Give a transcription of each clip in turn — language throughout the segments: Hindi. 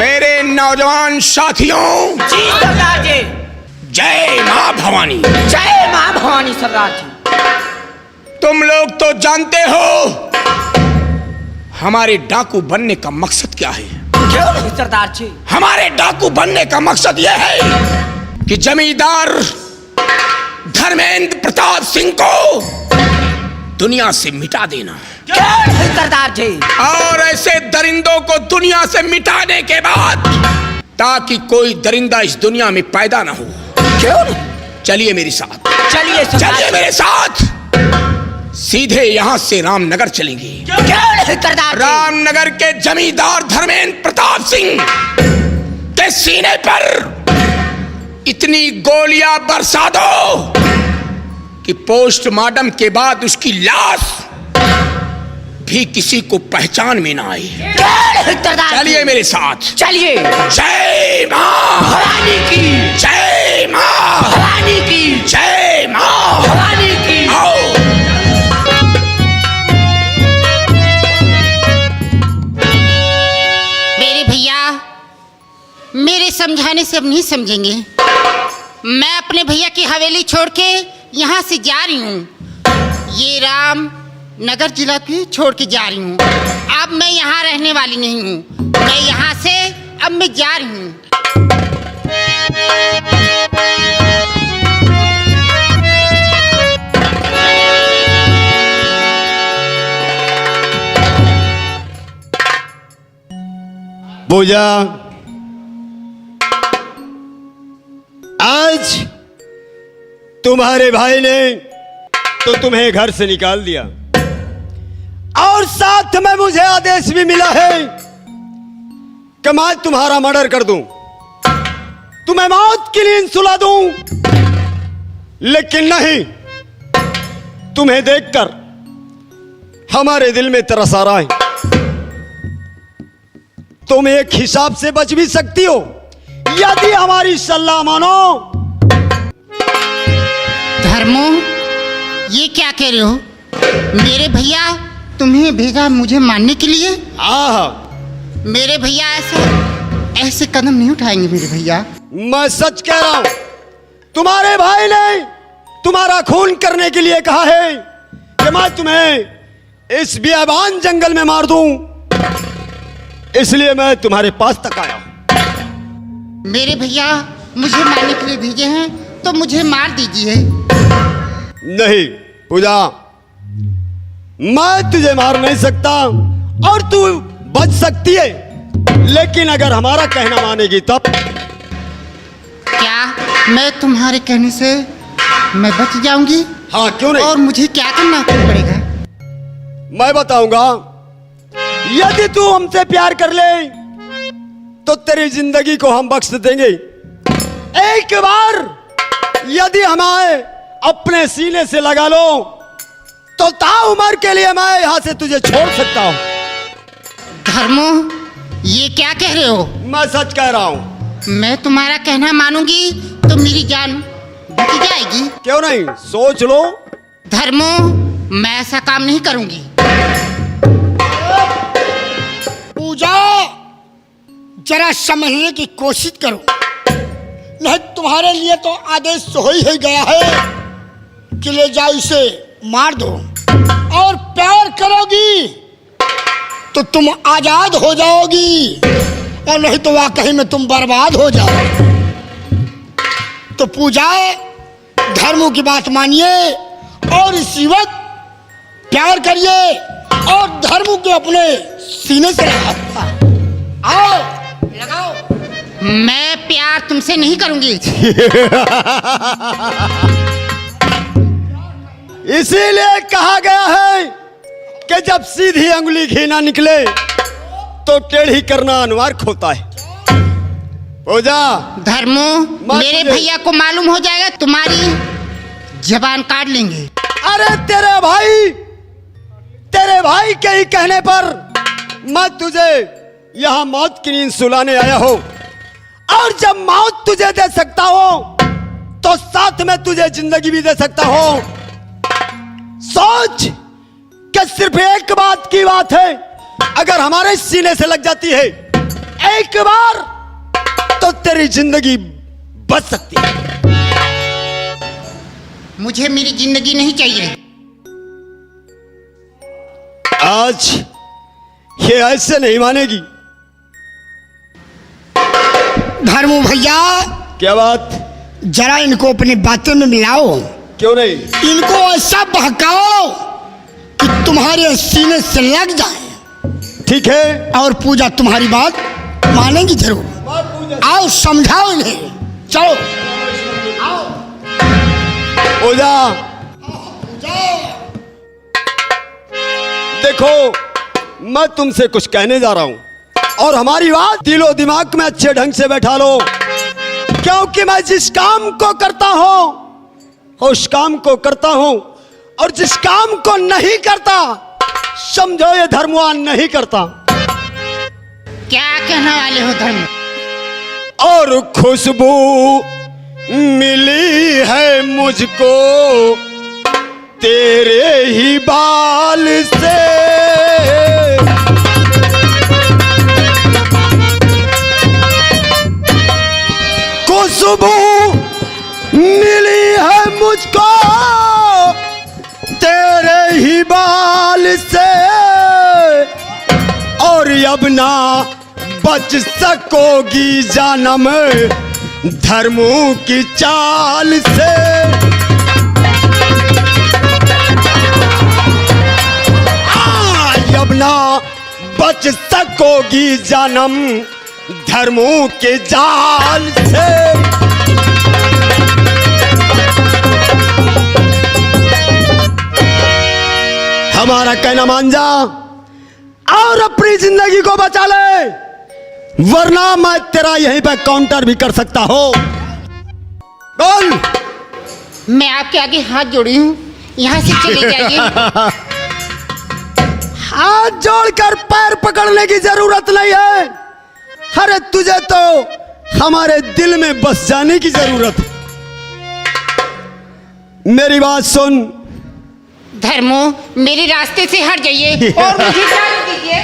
मेरे नौजवान साथियों, जी सरदार जी। जय मां भवानी। जय मां भवानी सरदार जी। तुम लोग तो जानते हो हमारे डाकू बनने का मकसद क्या है। क्यों नहीं सरदार जी? हमारे डाकू बनने का मकसद यह है कि जमींदार धर्मेंद्र प्रताप सिंह को दुनिया से मिटा देना। क्यों नहीं सरदार जी? और ऐसे दरिंदों को दुनिया से मिटाने के बाद ताकि कोई दरिंदा इस दुनिया में पैदा ना हो। क्यों नहीं? चलिए मेरे साथ। चलिए सरदार चलिए जी। मेरे साथ। सीधे यहाँ से रामनगर चलेंगे। क्यों नहीं सरदार जी? रामनगर के जमींदार धर्मेंद्र प्रताप सिंह के सीने पर इतनी गोलियां बरसा दो कि पोस्टमार्टम के बाद उसकी लाश भी किसी को पहचान में ना आए। क्यों नहीं सरदार जी? चलिए मेरे साथ। चलिए। जय मां भवानी की। जय मां भवानी की। जय मां भवानी की। आओ। मेरे भैया मेरे समझाने से अब नहीं समझेंगे। मैं अपने भैया की हवेली छोड़ के यहाँ से जा रही हूँ। ये राम नगर जिला की छोड़ के जा रही हूँ। अब मैं यहाँ रहने वाली नहीं हूँ। मैं यहाँ से अब मैं जा रही हूँ। पूजा, आज तुम्हारे भाई ने तो तुम्हें घर से निकाल दिया और साथ में मुझे आदेश भी मिला है कि मैं तुम्हारा मर्डर कर दूं, तुम्हें मौत की नींद सुला दूं। लेकिन नहीं, तुम्हें देखकर हमारे दिल में तरस आ रहा है। तुम एक हिसाब से बच भी सकती हो यदि हमारी सलाह मानो। धर्मो, ये क्या कह रहे हो? मेरे भैया तुम्हें भेजा मुझे मारने के लिए? मेरे भैया ऐसे कदम नहीं उठाएंगे मेरे भैया। मैं सच कह रहा हूं, तुम्हारे भाई ने तुम्हारा खून करने के लिए कहा है कि मैं तुम्हें इस बियाबान जंगल में मार दूं, इसलिए मैं तुम्हारे पास तक आया हूं। मेरे भैया मुझे मारने के लिए भेजे हैं तो मुझे मार दीजिए। नहीं पूजा, मैं तुझे मार नहीं सकता और तू बच सकती है, लेकिन अगर हमारा कहना मानेगी तब। क्या मैं तुम्हारे कहने से मैं बच जाऊंगी? हाँ, क्यों नहीं। और मुझे क्या करना पड़ेगा? मैं बताऊंगा। यदि तू हमसे प्यार कर ले तो तेरी जिंदगी को हम बख्श देंगे। एक बार यदि हमें अपने सीने से लगा लो तो ताउम्र के लिए मैं यहां से तुझे छोड़ सकता हूं। धर्मो, ये क्या कह रहे हो? मैं सच कह रहा हूं। मैं तुम्हारा कहना मानूंगी तो मेरी जान बच जाएगी। क्यों नहीं, सोच लो। धर्मो, मैं ऐसा काम नहीं करूंगी। पूजा, जरा समझने की कोशिश करो, नहीं तुम्हारे लिए तो आदेश हो ही गया है कि ले जाओ इसे मार दो, और प्यार करोगी तो तुम आजाद हो जाओगी, और नहीं तो वाकई में तुम बर्बाद हो जाओ। तो पूजा, धर्मों की बात मानिए और इसी वक्त प्यार करिए और धर्म को अपने सीने से लगाओ। आओ, लगाओ। मैं प्यार तुमसे नहीं करूंगी। इसीलिए कहा गया है कि जब सीधी अंगुली घी ना निकले तो टेढ़ी करना अनिवार्य होता है। पूजा, धर्मो, मेरे भैया को मालूम हो जाएगा, तुम्हारी जबान काट लेंगे। अरे तेरे भाई के ही कहने पर मैं तुझे यहां मौत की नींद सुलाने आया हूं, और जब मौत तुझे दे सकता हो तो साथ में तुझे जिंदगी भी दे सकता हो। सोच कि सिर्फ एक बात की बात है, अगर हमारे सीने से लग जाती है, एक बार तो तेरी जिंदगी बच सकती है। मुझे मेरी जिंदगी नहीं चाहिए। आज ये ऐसे नहीं मानेगी। धर्मू भैया, क्या बात? जरा इनको अपनी बातों में मिलाओ। क्यों नहीं? इनको ऐसा बहकाओ कि तुम्हारे सीने से लग जाए। ठीक है, और पूजा तुम्हारी बात मानेगी जरूर। आओ समझाओ इन्हें। चलो आओ। पूजा, देखो मैं तुमसे कुछ कहने जा रहा हूं और हमारी बात दिलो दिमाग में अच्छे ढंग से बैठा लो, क्योंकि मैं जिस काम को करता हूं उस काम को करता हूं और जिस काम को नहीं करता समझो ये धर्मवान नहीं करता। क्या कहने वाले हो धर्म? और खुशबू मिली है मुझको तेरे ही बाल से, खुशबू मिली है मुझको तेरे ही बाल से, और अब ना बच सकोगी जानम धर्मों की चाल से। अब ना बच सकोगी जानम धर्मों के जाल से। हमारा कहना मान जा और अपनी जिंदगी को बचा ले, वरना मैं तेरा यहीं पे काउंटर भी कर सकता हो। बोल। मैं आपके आगे हाथ जोड़ी हूँ, यहाँ से चले जाइए। हाथ जोड़कर पैर पकड़ने की जरूरत नहीं है। अरे तुझे तो हमारे दिल में बस जाने की जरूरत है। मेरी बात सुन। धर्मो, मेरे रास्ते से हट जाइए और मुझे जाने दीजिए।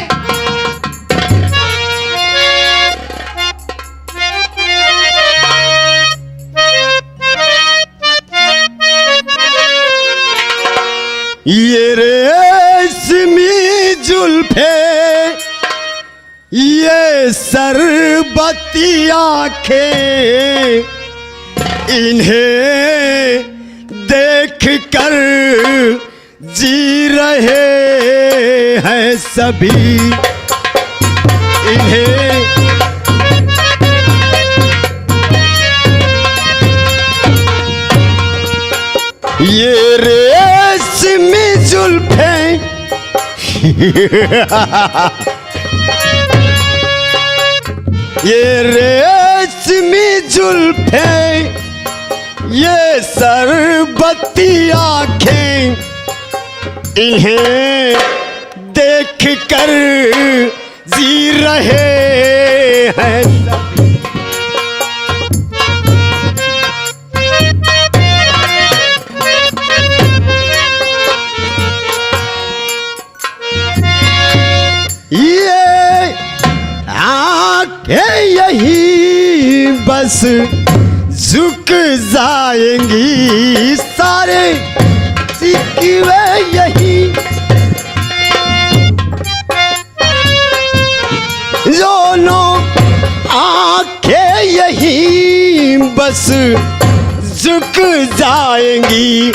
ये रेशमी जुल्फे, ये सरबती आंखें, इन्हें देख कर जी रहे हैं सभी, इन्हें ये रेशमी जुल्फे, ये रेशमी जुल्फे, ये सरबती आंखें, इन्हें देख कर जी रहे हैं सभी। ये आंखें यही बस झुक जाएंगी, सारे सिकवे यही, दोनों आंखें यही बस झुक जाएंगी।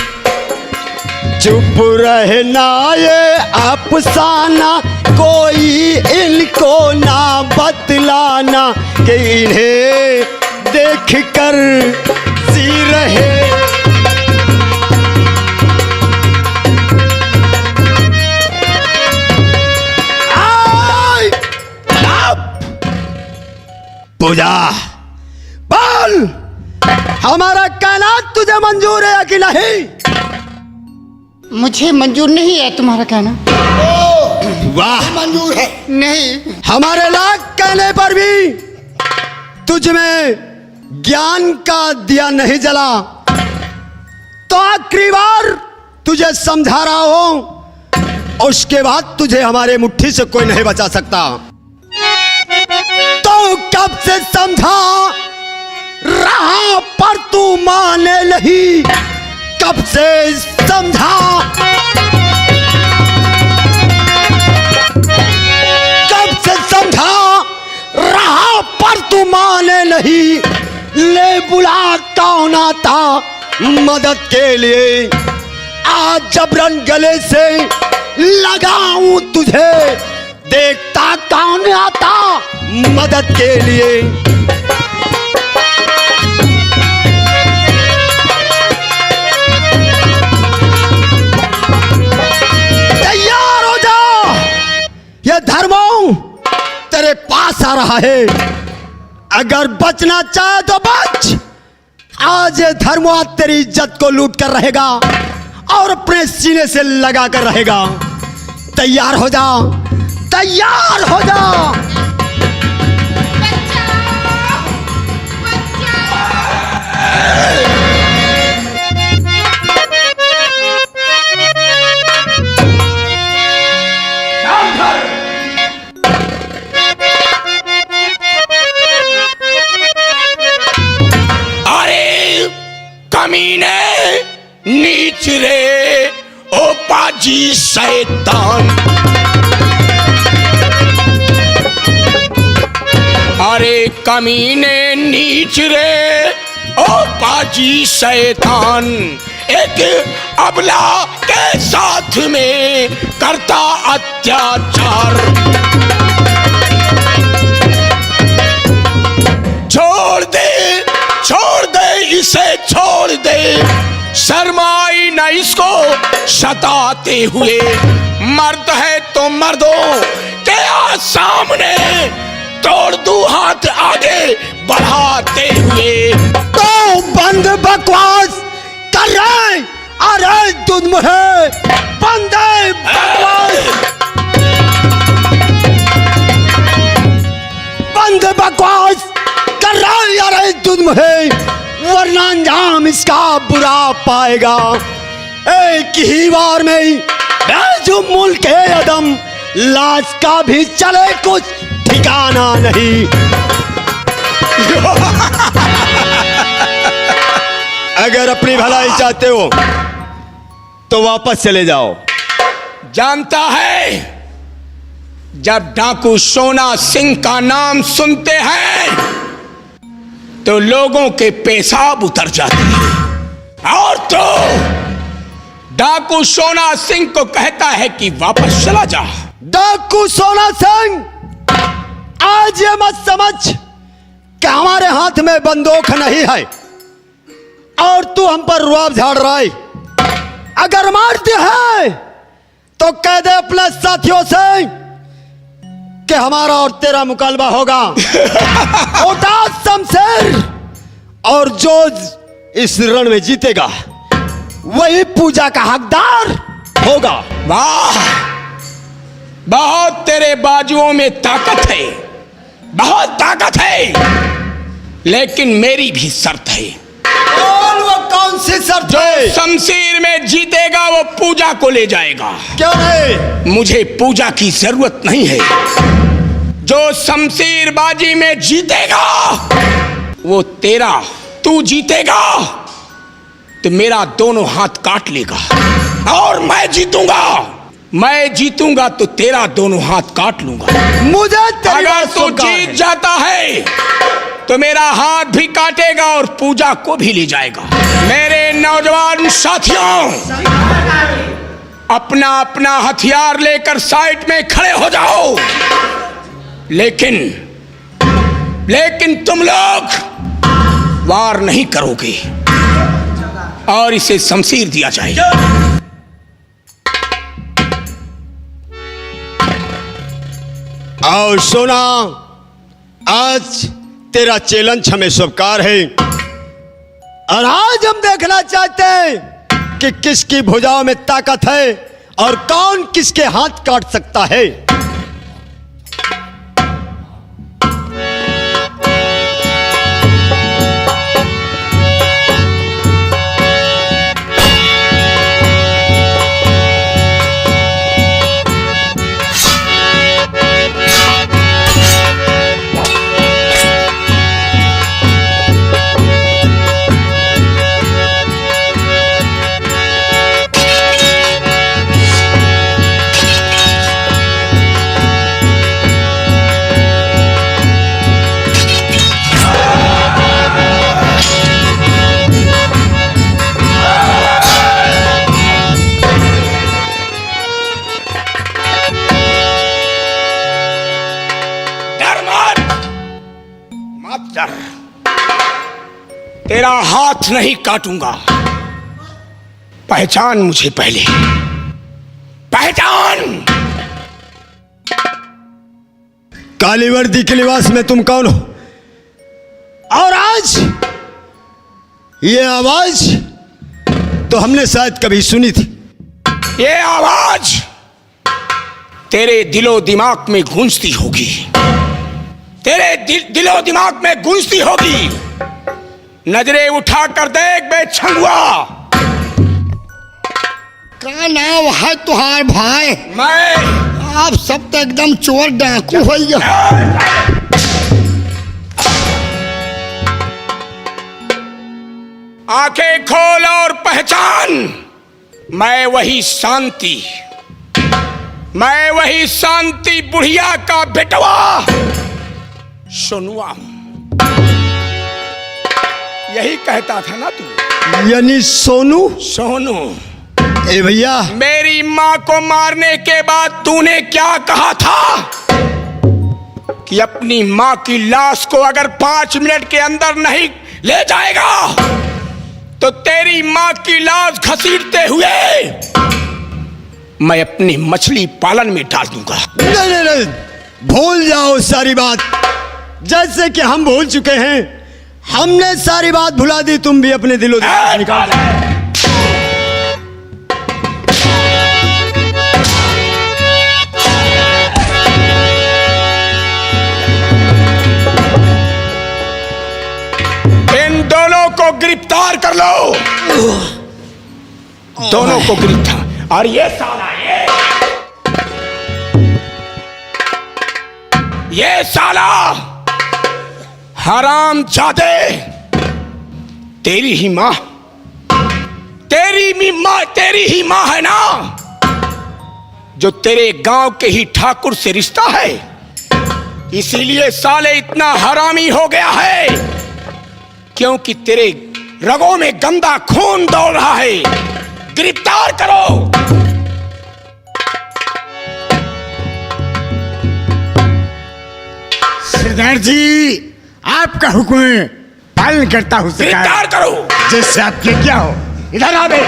चुप रहना ये अफसाना, कोई इनको ना बतलाना कि इन्हें देख कर जी रहे। पूजा, बोल, हमारा कहना तुझे मंजूर है कि नहीं? मुझे मंजूर नहीं है तुम्हारा कहना। वाह, मंजूर है। नहीं। हमारे लाख कहने पर भी तुझ में ज्ञान का दिया नहीं जला, तो आखिरी बार तुझे समझा रहा हूं, उसके बाद तुझे हमारे मुट्ठी से कोई नहीं बचा सकता। तो कब से समझा रहा पर तू माने नहीं, कब से समझा, कब से समझा रहा पर तू माने नहीं। ले बुला कौन आता मदद के लिए, आज जबरन गले से लगाऊं तुझे, देखता कौन आता मदद के लिए। तैयार हो जा, ये धर्मो तेरे पास आ रहा है, अगर बचना चाहे तो बच। आज ये धर्मो तेरी इज्जत को लूट कर रहेगा और अपने सीने से लगा कर रहेगा। तैयार हो जा, तैयार हो जा। अरे कमीने, नीच रे ओ पाजी शैतान, अरे कमीने नीच रे ओ पाजी शैतान, एक अबला के साथ में करता अत्याचार। छोड़ दे, छोड़ दे इसे, छोड़ दे, शर्माई न इसको सताते हुए। मर्द है तो मर्दों के सामने तोड़ दूं हाथ आगे बढ़ाते हुए। तो बंद बकवास कर रहे, अरे तुम मुझे बंद बकवास, बंद बकवास कर रहे, अरे तुम मुझे, वरना अंजाम इसका बुरा पाएगा। एक ही बार में जो मुल्क है अदम, लाश का भी चले कुछ ठिकाना नहीं। अगर अपनी भलाई चाहते हो तो वापस चले जाओ। जानता है, जब डाकू सोना सिंह का नाम सुनते हैं तो लोगों के पेशाब उतर जाते हैं, और तो डाकू सोना सिंह को कहता है कि वापस चला जा। डाकू सोना सिंह, आज ये मत समझ कि हमारे हाथ में बंदूक नहीं है और तू हम पर रुआब झाड़ रहा है। अगर मारते हैं तो कह दे अपने साथियों से कि हमारा और तेरा मुकाबला होगा। उठा शमशेर, और जो इस रण में जीतेगा वही पूजा का हकदार होगा। वाह, बहुत तेरे बाजुओं में ताकत है, बहुत ताकत है, लेकिन मेरी भी शर्त है। और वो कौन सी शर्त है? शमशीर में जीतेगा वो पूजा को ले जाएगा। क्यों नहीं? मुझे पूजा की जरूरत नहीं है। जो शमशीर बाजी में जीतेगा वो तेरा, तू जीतेगा तो मेरा दोनों हाथ काट लेगा, और मैं जीतूंगा तो तेरा दोनों हाथ काट लूंगा। मुझे अगर तू जीत जाता है तो मेरा हाथ भी काटेगा और पूजा को भी ले जाएगा। मेरे नौजवान साथियों, अपना अपना हथियार लेकर साइड में खड़े हो जाओ। लेकिन तुम लोग वार नहीं करोगे और इसे शमशीर दिया जाएगा। और सोना, आज तेरा चैलेंज हमें स्वीकार है, और आज हम देखना चाहते हैं कि किसकी भुजाओं में ताकत है और कौन किसके हाथ काट सकता है। मत डर, तेरा हाथ नहीं काटूंगा। पहचान मुझे पहले, पहचान। काली वर्दी के लिबास में तुम कौन हो? और आज ये आवाज तो हमने शायद कभी सुनी थी। ये आवाज तेरे दिलो दिमाग में गूंजती होगी, तेरे दिलो दिमाग में गूंजती होगी। नजरें उठा कर देख बे छंगुआ। का नाम है तुहार भाई? मैं आप सब तो एकदम चोर डाकू हो गया। आंखें खोल और पहचान, मैं वही शांति, मैं वही शांति बुढ़िया का बेटवा सोनुआ। यही कहता था ना तू? यानी सोनू? सोनू। ए भैया, मेरी मां को मारने के बाद तूने क्या कहा था कि अपनी मां की लाश को अगर 5 मिनट के अंदर नहीं ले जाएगा तो तेरी मां की लाश घसीटते हुए मैं अपनी मछली पालन में डाल दूंगा। नहीं नहीं नहीं, भूल जाओ सारी बात, जैसे कि हम भूल चुके हैं। हमने सारी बात भुला दी, तुम भी अपने दिलो दिमाग निकाल दो। इन दोनों को गिरफ्तार कर लो, दोनों को गिरफ्तार। और ये साला, ये साला हराम जादे, तेरी ही मां, तेरी ही मां है ना, जो तेरे गांव के ही ठाकुर से रिश्ता है। इसीलिए साले इतना हरामी हो गया है क्योंकि तेरे रगों में गंदा खून दौड़ रहा है। गिरफ्तार करो। सरदार जी, आपका हुक्म पालन करता हूँ। गिरफ्तार करो। जैसे आपके क्या हो, इधर आ बे।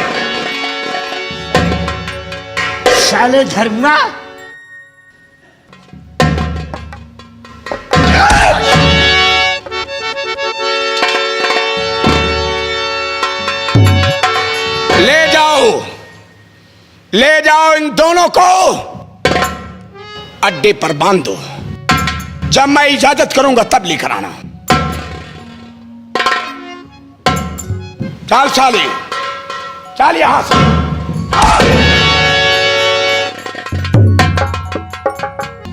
साले धर्मा। ले जाओ इन दोनों को अड्डे पर बांध दो। जब मैं इजाजत करूंगा तब लेकर आना। चल साले, चल यहां से।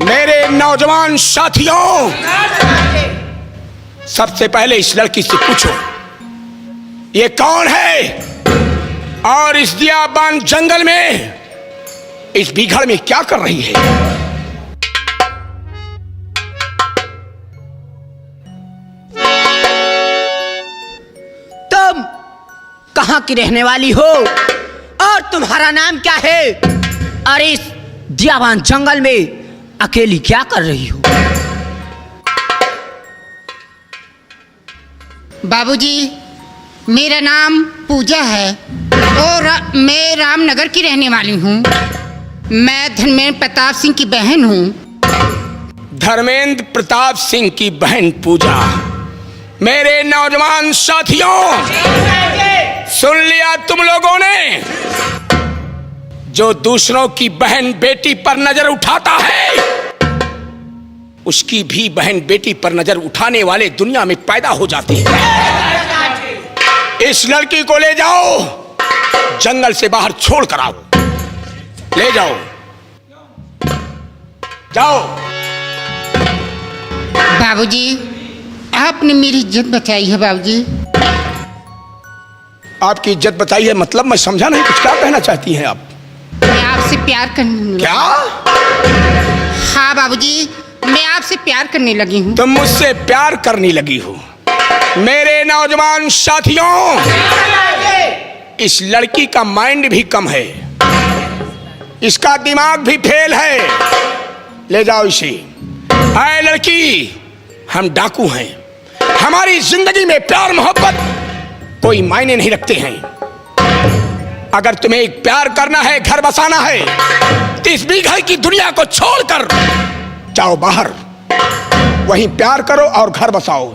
मेरे नौजवान साथियों, सबसे पहले इस लड़की से पूछो ये कौन है और इस दियाबान जंगल में इस बीघड़ में क्या कर रही है। तुम कहां की रहने वाली हो और तुम्हारा नाम क्या है? और इस दियाबान जंगल में अकेली क्या कर रही हो? बाबूजी, मेरा नाम पूजा है और मैं रामनगर की रहने वाली हूँ। मैं धर्मेंद्र प्रताप सिंह की बहन हूँ। धर्मेंद्र प्रताप सिंह की बहन पूजा। मेरे नौजवान साथियों, सुन लिया तुम लोगों ने? जो दूसरों की बहन बेटी पर नजर उठाता है उसकी भी बहन बेटी पर नजर उठाने वाले दुनिया में पैदा हो जाते हैं। इस लड़की को ले जाओ, जंगल से बाहर छोड़ कर आओ। ले जाओ, जाओ। बाबूजी, आपने मेरी इज्जत बचाई है। बाबूजी, आपकी इज्जत बचाई है मतलब मैं समझा नहीं, कुछ क्या कहना चाहती हैं आप? मैं आपसे प्यार करने लगी। क्या? हाँ बाबूजी, मैं आपसे प्यार करने लगी हूँ। तुम मुझसे प्यार करने लगी हो? मेरे नौजवान साथियों, इस लड़की का माइंड भी कम है, इसका दिमाग भी फेल है। ले जाओ इसे। आए लड़की, हम डाकू हैं, हमारी जिंदगी में प्यार मोहब्बत कोई मायने नहीं रखते हैं। अगर तुम्हें एक प्यार करना है, घर बसाना है, तो इस बीघड़ की दुनिया को छोड़कर जाओ बाहर, वहीं प्यार करो और घर बसाओ।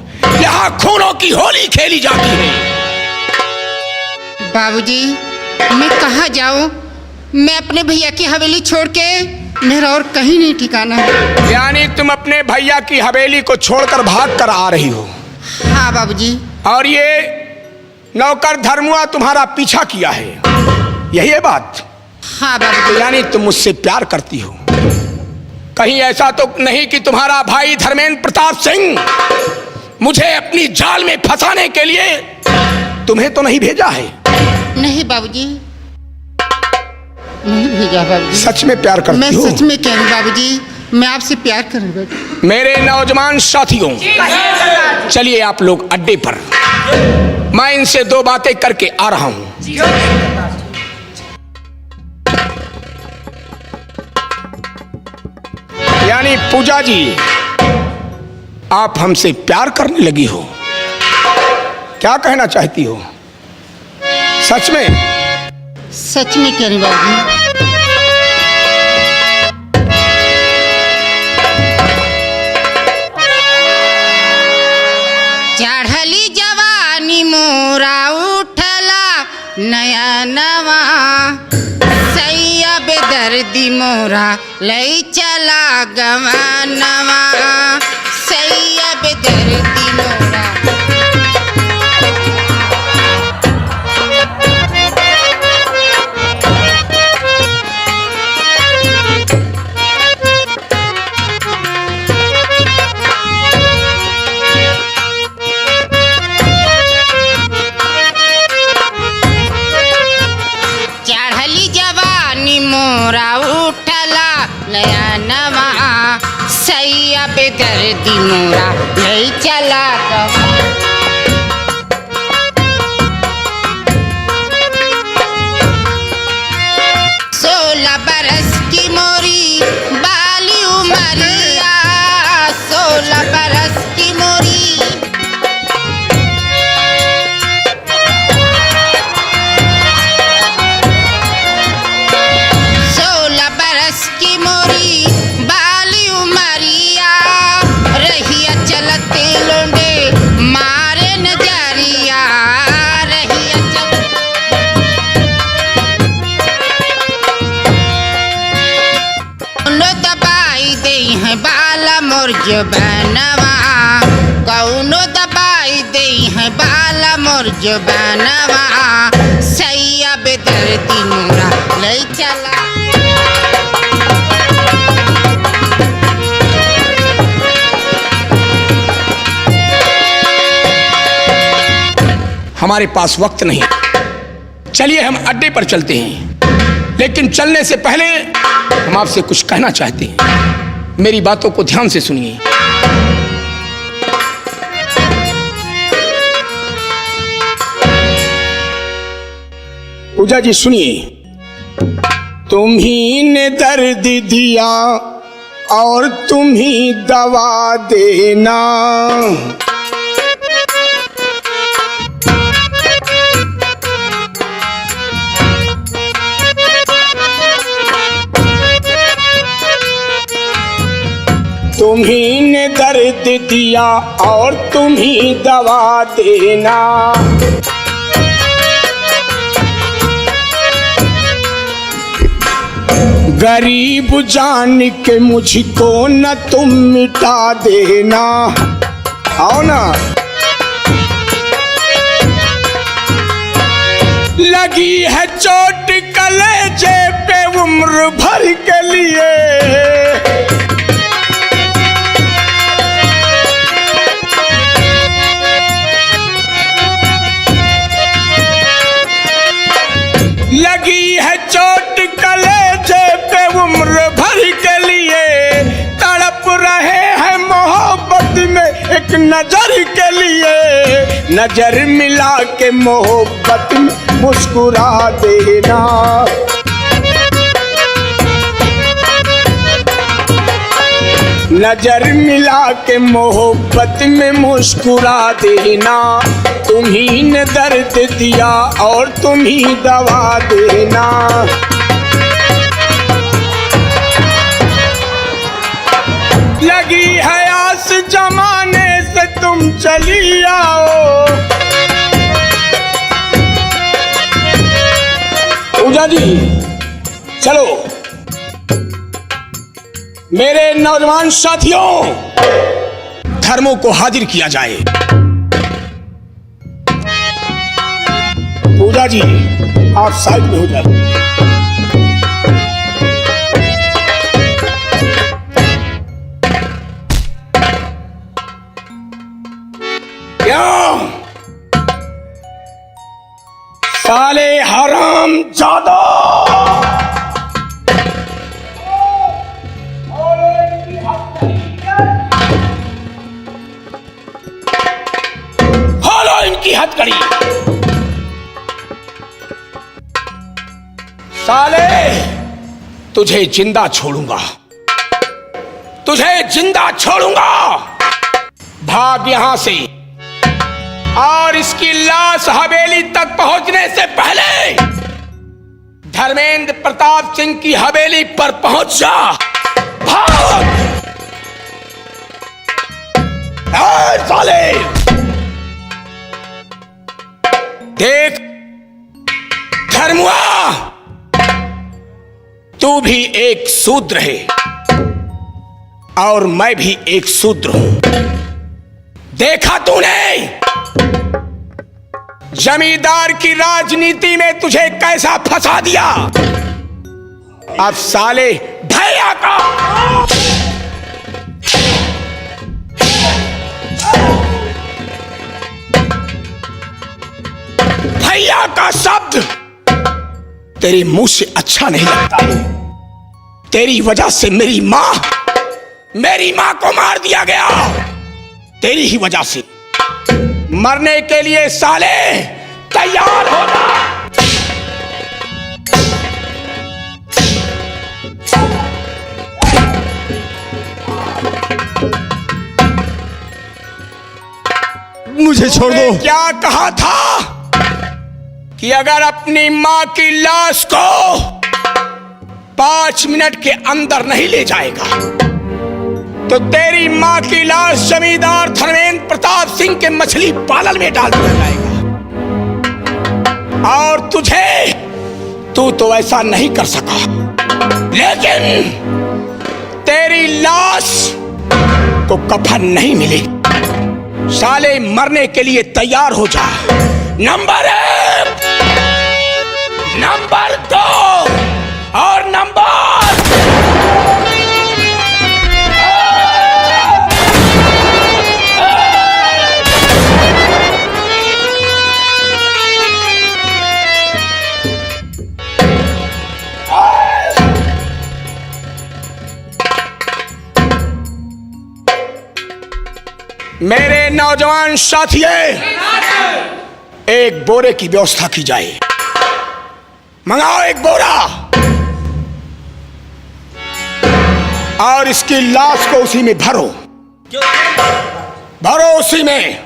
यहाँ खूनों की होली खेली जाती है। बाबूजी, मैं कहाँ जाऊँ? मैं अपने भैया की हवेली छोड़ के मेरा और कहीं नहीं ठिकाना है। यानी तुम अपने भैया की हवेली को छोड़कर भाग कर आ रही हो? हाँ बाबूजी। और ये नौकर धर्मुआ तुम्हारा पीछा किया है, यही है बात? हाँ बाबूजी। यानी तुम मुझसे प्यार करती हो। कहीं ऐसा तो नहीं कि तुम्हारा भाई धर्मेंद्र प्रताप सिंह मुझे अपनी जाल में फंसाने के लिए तुम्हें तो नहीं भेजा है? नहीं बाबूजी, नहीं भेजा बाबूजी। सच में प्यार करती मैं हो? सच में कह रही बाबूजी, मैं आपसे प्यार कर रही हूँ। मेरे नौजवान साथियों, चलिए आप लोग अड्डे पर, मैं इनसे दो बातें करके आ रहा हूं। यानी पूजा जी, आप हमसे प्यार करने लगी हो, क्या कहना चाहती हो? सच में? सच में कह रही बाबूजी। चढ़ली जवानी मोरा उठला नया नवा, सैया बेदर्दी मोरा लई चला गवानवा, सैया बेदर्दी मोरा। मोरा उठला नया नवा, सैया बेदर्दी मोरा ले चला गवा। 16 बरस की मोरी बाली उमरिया, 16 बरस की मोरी। 16 बरस की मोरी बाली उमरिया, रहिया चलते लोंडे मारे नजरिया, रहिया कौनो दबाई दे है बाला मोर जुबानवा, कौनो दबाई दे है बाला मोर जुबानवा, सैया बेदर्दी मोरा ले चला। हमारे पास वक्त नहीं, चलिए हम अड्डे पर चलते हैं। लेकिन चलने से पहले हम आपसे कुछ कहना चाहते हैं, मेरी बातों को ध्यान से सुनिए। पूजा जी सुनिए। तुम ही ने दर्द दिया और तुम ही दवा देना, तुम ही ने दर्द दिया और तुम ही दवा देना, गरीब जान के मुझको न तुम मिटा देना। आओ ना। लगी है चोट कलेजे पे उम्र भर के लिए, लगी है चोट कलेजे पे उम्र भर के लिए, तड़प रहे हैं मोहब्बत में एक नजर के लिए, नजर मिला के मोहब्बत में मुस्कुरा देना। नजर मिला के मोहब्बत में मुस्कुरा देना, तुम ही ने दर्द दिया और तुम ही दवा देना। लगी है आस जमाने से तुम चली आओ। पूजा जी चलो, मेरे नौजवान साथियों, धर्मों को हाजिर किया जाए। पूजा जी आप साइड में हो जाए। क्यों साले हराम जादा, की हथकड़ी। साले तुझे जिंदा छोड़ूंगा, तुझे जिंदा छोड़ूंगा। भाग यहां से और इसकी लाश हवेली तक पहुंचने से पहले धर्मेंद्र प्रताप सिंह की हवेली पर पहुंच जा। भाग साले। देख धर्मुआ, तू भी एक शूद्र है और मैं भी एक शूद्र हूं। देखा तूने जमींदार की राजनीति में तुझे कैसा फंसा दिया। अब साले भैया का भैया का शब्द तेरे मुंह से अच्छा नहीं लगता। तेरी वजह से मेरी मां को मार दिया गया। तेरी ही वजह से मरने के लिए साले तैयार हो जा। मुझे छोड़ दो। क्या कहा था कि अगर अपनी मां की लाश को 5 मिनट के अंदर नहीं ले जाएगा तो तेरी मां की लाश जमींदार धर्मेंद्र प्रताप सिंह के मछली पालन में डाल दिया जाएगा। और तू तो ऐसा नहीं कर सका, लेकिन तेरी लाश को कफन नहीं मिले। साले मरने के लिए तैयार हो जा। नंबर 1, नंबर 2 और नंबर मेरे नौजवान साथियों, एक बोरे की व्यवस्था की जाए। मंगाओ एक बोरा और इसकी लाश को उसी में भरो उसी में।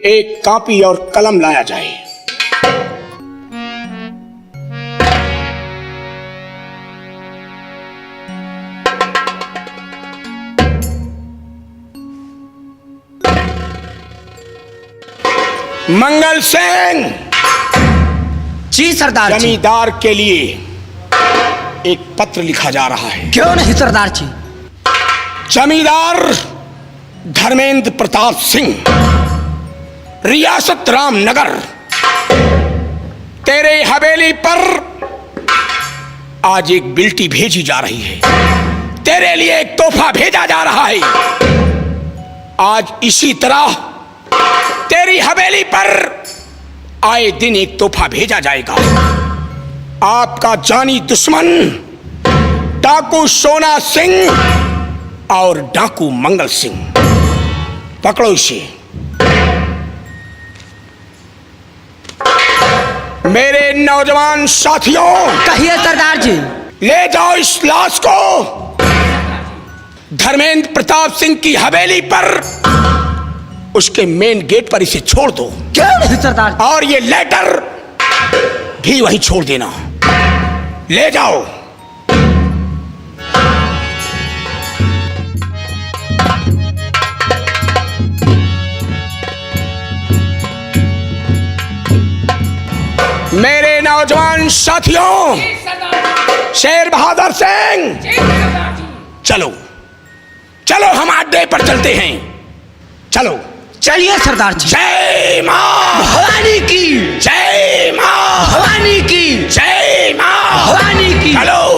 एक कॉपी और कलम लाया जाए। मंगल सिंह, जी सरदार जी। जमींदार के लिए एक पत्र लिखा जा रहा है। क्यों नहीं सरदार जी। जमींदार धर्मेंद्र प्रताप सिंह, रियासत रामनगर, तेरे हवेली पर आज एक बिल्टी भेजी जा रही है। तेरे लिए एक तोहफा भेजा जा रहा है। आज इसी तरह तेरी हवेली पर आए दिन एक तोहफा भेजा जाएगा। आपका जानी दुश्मन डाकू सोना सिंह और डाकू मंगल सिंह, पकड़ो इसे। मेरे नौजवान साथियों, कहिए सरदार जी। ले जाओ इस लाश को धर्मेंद्र प्रताप सिंह की हवेली पर, उसके मेन गेट पर इसे छोड़ दो। क्यों नहीं सरदार। और ये लेटर भी वहीं छोड़ देना। ले जाओ। मेरे नौजवान साथियों, शेर बहादुर सिंह, चलो चलो हम अड्डे पर चलते हैं। चलो चलिए सरदार जी। जय मां भवानी की, जय मां भवानी की, जय मां भवानी की। चलो।